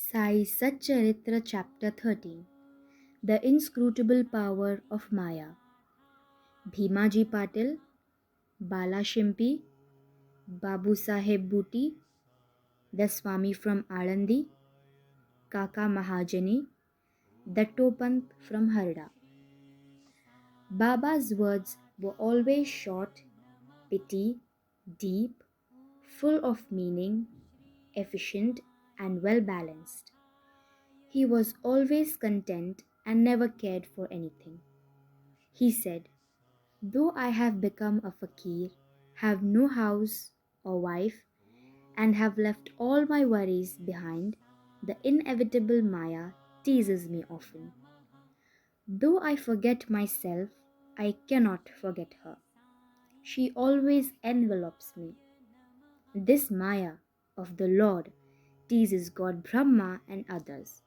Sai Satcharitra Chapter 13. The Inscrutable Power of Maya. Bhimaji Patil, Bala Shimpi, Bapusaheb, the Swami from Alandi, Kaka Mahajani, Dastopant from Harda. Baba's words were always short, pithy, deep, full of meaning, efficient, and well balanced. He was always content and never cared for anything. He said, "Though I have become a fakir, have no house or wife, and have left all my worries behind, the inevitable Maya teases me often. Though I forget myself, I cannot forget her. She always envelopes me. This Maya of the Lord teases God Brahma and others.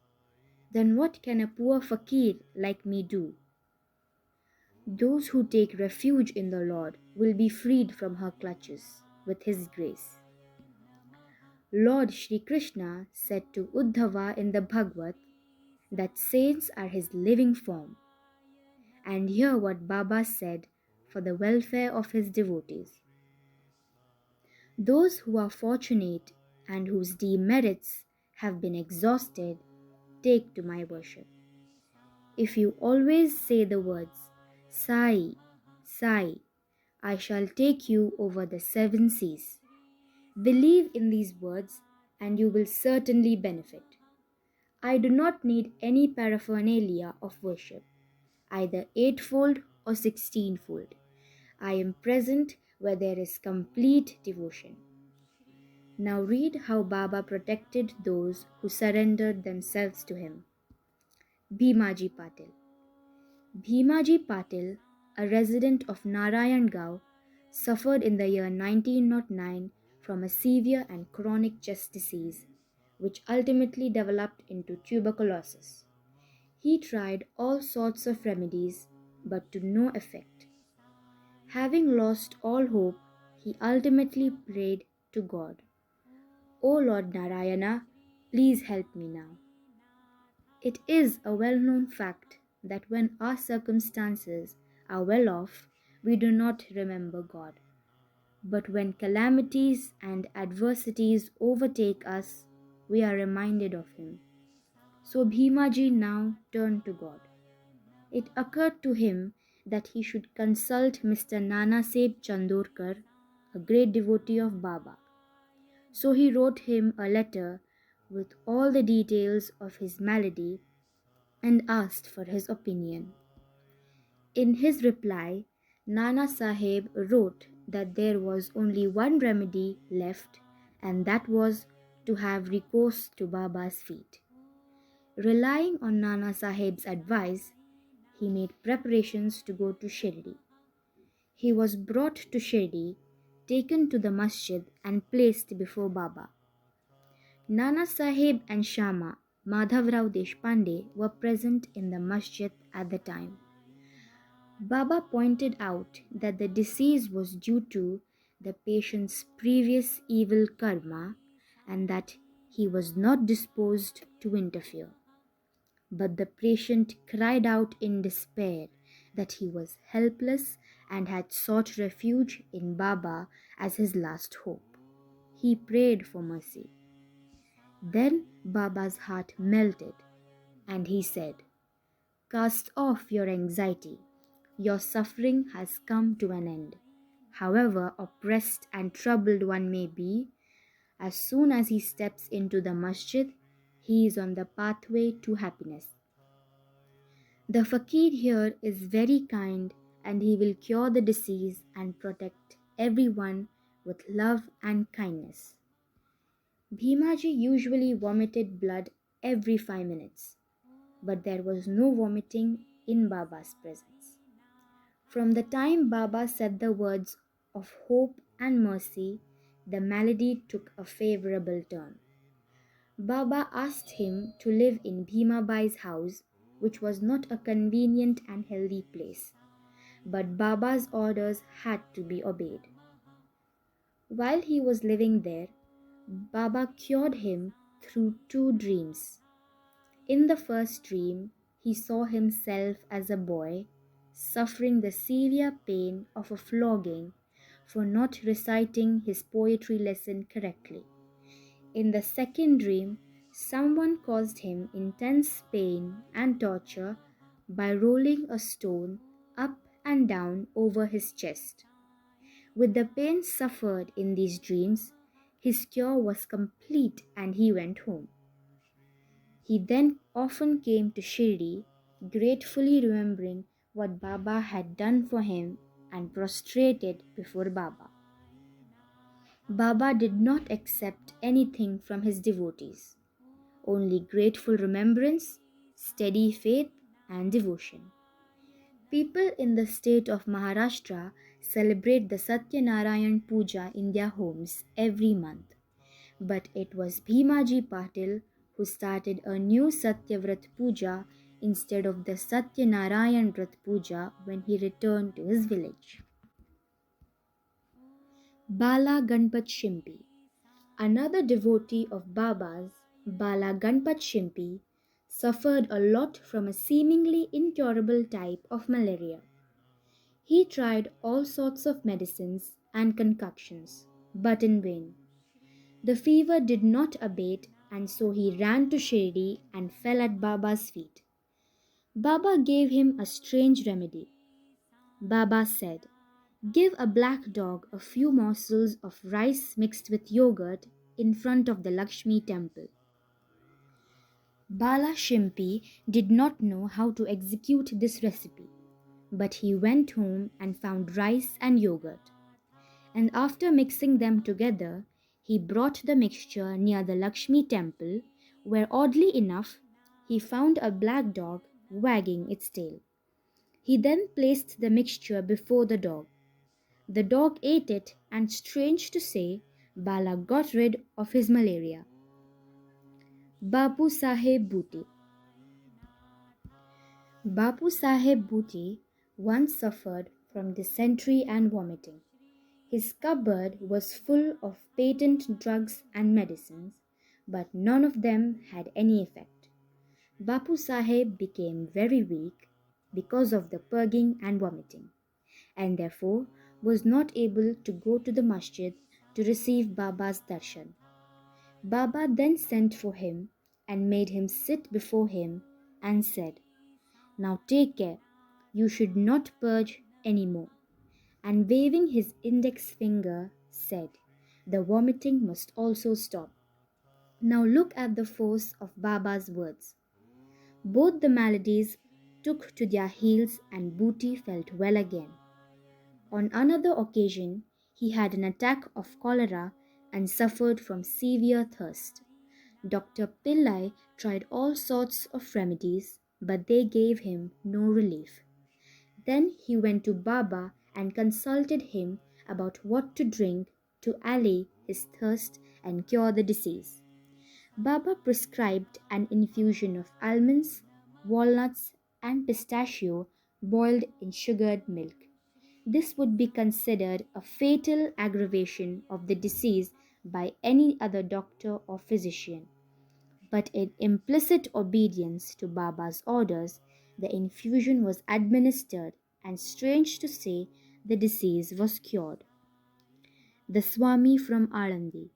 Then what can a poor fakir like me do? Those who take refuge in the Lord will be freed from her clutches with His grace." Lord Shri Krishna said to Uddhava in the Bhagavad that saints are His living form. And hear what Baba said for the welfare of His devotees. Those who are fortunate and whose demerits have been exhausted, take to my worship. If you always say the words, Sai, Sai, I shall take you over the 7 seas. Believe in these words and you will certainly benefit. I do not need any paraphernalia of worship, either 8-fold or 16-fold. I am present where there is complete devotion. Now read how Baba protected those who surrendered themselves to him. Bhimaji Patil. Bhimaji Patil, a resident of Narayangao, suffered in the year 1909 from a severe and chronic chest disease, which ultimately developed into tuberculosis. He tried all sorts of remedies, but to no effect. Having lost all hope, he ultimately prayed to God, "O Lord Narayana, please help me now." It is a well-known fact that when our circumstances are well off, we do not remember God. But when calamities and adversities overtake us, we are reminded of Him. So Bhimaji now turned to God. It occurred to him that he should consult Mr. Nanaseb Chandorkar, a great devotee of Baba. So he wrote him a letter with all the details of his malady and asked for his opinion. In his reply, Nana Sahib wrote that there was only one remedy left, and that was to have recourse to Baba's feet. Relying on Nana Sahib's advice, he made preparations to go to Shirdi. He was brought to Shirdi, taken to the masjid and placed before Baba. Nana Sahib and Shama Madhavrao Deshpande were present in the masjid at the time. Baba pointed out that the disease was due to the patient's previous evil karma and that he was not disposed to interfere. But the patient cried out in despair that he was helpless and had sought refuge in Baba as his last hope. He prayed for mercy. Then Baba's heart melted and he said, "Cast off your anxiety. Your suffering has come to an end. However oppressed and troubled one may be, as soon as he steps into the masjid, he is on the pathway to happiness. The fakir here is very kind and he will cure the disease and protect everyone with love and kindness." Bhimaji usually vomited blood every 5 minutes, but there was no vomiting in Baba's presence. From the time Baba said the words of hope and mercy, the malady took a favorable turn. Baba asked him to live in Bhimabai's house, which was not a convenient and healthy place, but Baba's orders had to be obeyed. While he was living there, Baba cured him through two dreams. In the first dream, he saw himself as a boy suffering the severe pain of a flogging for not reciting his poetry lesson correctly. In the second dream, someone caused him intense pain and torture by rolling a stone up and down over his chest. With the pain suffered in these dreams, his cure was complete and he went home. He then often came to Shirdi, gratefully remembering what Baba had done for him and prostrated before Baba. Baba did not accept anything from his devotees, only grateful remembrance, steady faith, and devotion. People in the state of Maharashtra celebrate the Satyanarayan Puja in their homes every month. But it was Bhimaji Patil who started a new Satyavrat Puja instead of the Satyanarayan Vrat Puja when he returned to his village. Bala Shimpi. Another devotee of Baba's, Bala Shimpi, suffered a lot from a seemingly incurable type of malaria. He tried all sorts of medicines and concoctions, but in vain. The fever did not abate, and so he ran to Shirdi and fell at Baba's feet. Baba gave him a strange remedy. Baba said, "Give a black dog a few morsels of rice mixed with yogurt in front of the Lakshmi temple." Bala Shimpi did not know how to execute this recipe, but he went home and found rice and yogurt. And after mixing them together, he brought the mixture near the Lakshmi temple, where oddly enough, he found a black dog wagging its tail. He then placed the mixture before the dog. The dog ate it, and strange to say, Bala got rid of his malaria. Bapusaheb Booty. Bapusaheb Booty once suffered from dysentery and vomiting. His cupboard was full of patent drugs and medicines, but none of them had any effect. Bapusaheb became very weak because of the purging and vomiting, and therefore was not able to go to the masjid to receive Baba's darshan. Baba then sent for him and made him sit before him and said, "Now take care, you should not purge any more," and waving his index finger said, "The vomiting must also stop." Now look at the force of Baba's words. Both the maladies took to their heels and Booty felt well again. On another occasion, he had an attack of cholera and suffered from severe thirst. Dr. Pillai tried all sorts of remedies, but they gave him no relief. Then he went to Baba and consulted him about what to drink to allay his thirst and cure the disease. Baba prescribed an infusion of almonds, walnuts, and pistachio boiled in sugared milk. This would be considered a fatal aggravation of the disease by any other doctor or physician. But in implicit obedience to Baba's orders, the infusion was administered, and strange to say, the disease was cured. The Swami from Alandi.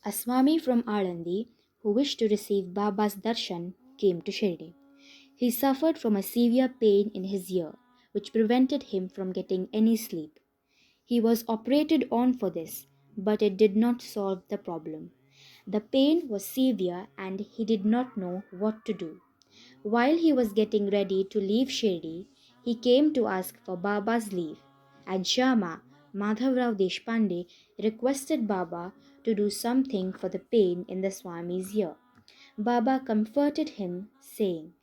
A Swami from Alandi, who wished to receive Baba's darshan, came to Shirdi. He suffered from a severe pain in his ear, which prevented him from getting any sleep. He was operated on for this, but it did not solve the problem. The pain was severe and he did not know what to do. While he was getting ready to leave Shirdi, he came to ask for Baba's leave, and Shama, Madhavrao Deshpande, requested Baba to do something for the pain in the Swami's ear. Baba comforted him, saying,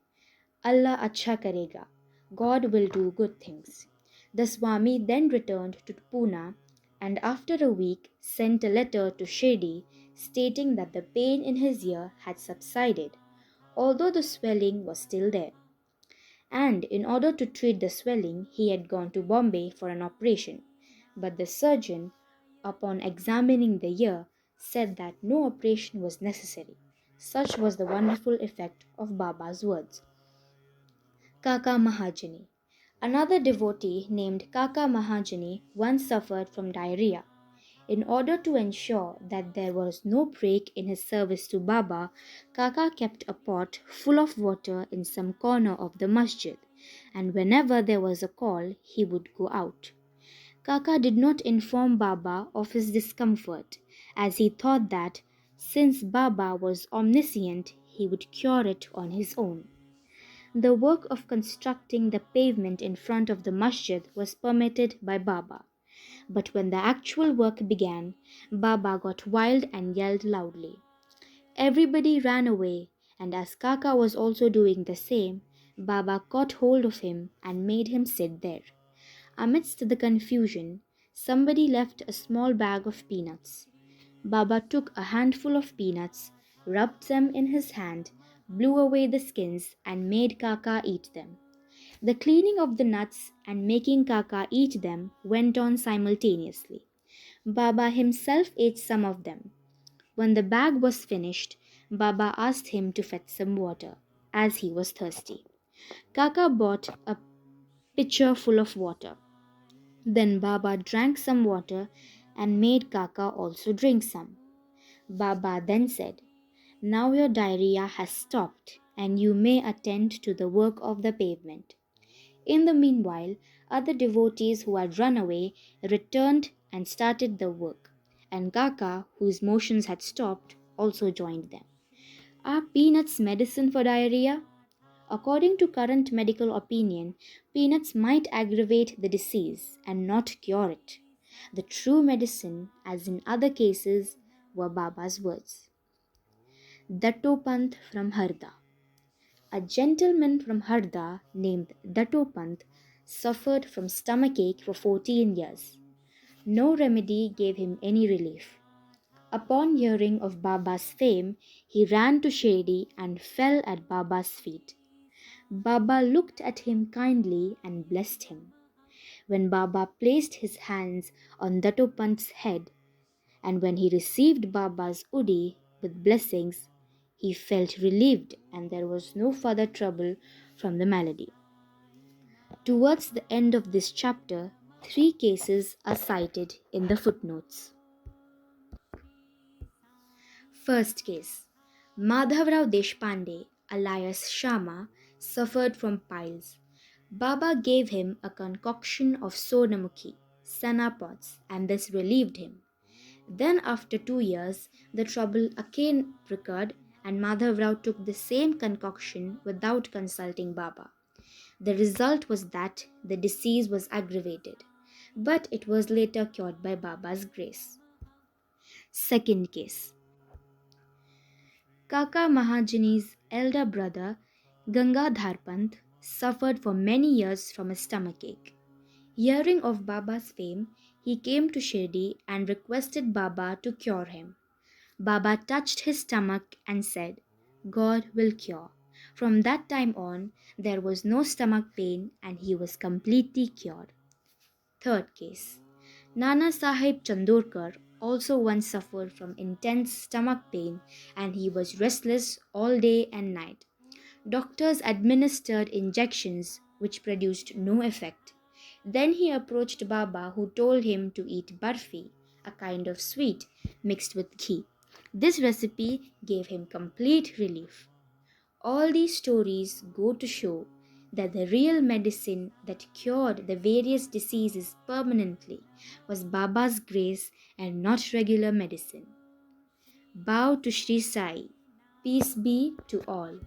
"Allah acha karega, God will do good things." The Swami then returned to Pune and after a week sent a letter to Shirdi stating that the pain in his ear had subsided, although the swelling was still there. And in order to treat the swelling, he had gone to Bombay for an operation. But the surgeon, upon examining the ear, said that no operation was necessary. Such was the wonderful effect of Baba's words. Kaka Mahajani. Another devotee named Kaka Mahajani once suffered from diarrhea. In order to ensure that there was no break in his service to Baba, Kaka kept a pot full of water in some corner of the masjid, and whenever there was a call, he would go out. Kaka did not inform Baba of his discomfort, as he thought that, since Baba was omniscient, he would cure it on his own. The work of constructing the pavement in front of the masjid was permitted by Baba. But when the actual work began, Baba got wild and yelled loudly. Everybody ran away, and as Kaka was also doing the same, Baba caught hold of him and made him sit there. Amidst the confusion, somebody left a small bag of peanuts. Baba took a handful of peanuts, rubbed them in his hand, blew away the skins, and made Kaka eat them. The cleaning of the nuts and making Kaka eat them went on simultaneously. Baba himself ate some of them. When the bag was finished, Baba asked him to fetch some water, as he was thirsty. Kaka bought a pitcher full of water. Then Baba drank some water and made Kaka also drink some. Baba then said, "Now your diarrhea has stopped, and you may attend to the work of the pavement." In the meanwhile, other devotees who had run away returned and started the work, and Kaka, whose motions had stopped, also joined them. Are peanuts medicine for diarrhea? According to current medical opinion, peanuts might aggravate the disease and not cure it. The true medicine, as in other cases, were Baba's words. Dastopant from Harda. A gentleman from Harda named Dastopant suffered from stomachache for 14 years. No remedy gave him any relief. Upon hearing of Baba's fame, he ran to Shirdi and fell at Baba's feet. Baba looked at him kindly and blessed him. When Baba placed his hands on Dastopant's head, and when he received Baba's udi with blessings, he felt relieved and there was no further trouble from the malady. Towards the end of this chapter, 3 cases are cited in the footnotes. First case. Madhavrao Deshpande, alias Shama, suffered from piles. Baba gave him a concoction of sonamukhi, sana pods, and this relieved him. Then after 2 years, the trouble again recurred and Madhavrao took the same concoction without consulting Baba. The result was that the disease was aggravated, but it was later cured by Baba's grace. Second case. Kaka Mahajani's elder brother, Gangadhar Pant, suffered for many years from a stomachache. Hearing of Baba's fame, he came to Shirdi and requested Baba to cure him. Baba touched his stomach and said, "God will cure." From that time on, there was no stomach pain and he was completely cured. Third case. Nana Sahib Chandorkar also once suffered from intense stomach pain and he was restless all day and night. Doctors administered injections which produced no effect. Then he approached Baba, who told him to eat barfi, a kind of sweet mixed with ghee. This recipe gave him complete relief. All these stories go to show that the real medicine that cured the various diseases permanently was Baba's grace and not regular medicine. Bow to Shri Sai. Peace be to all.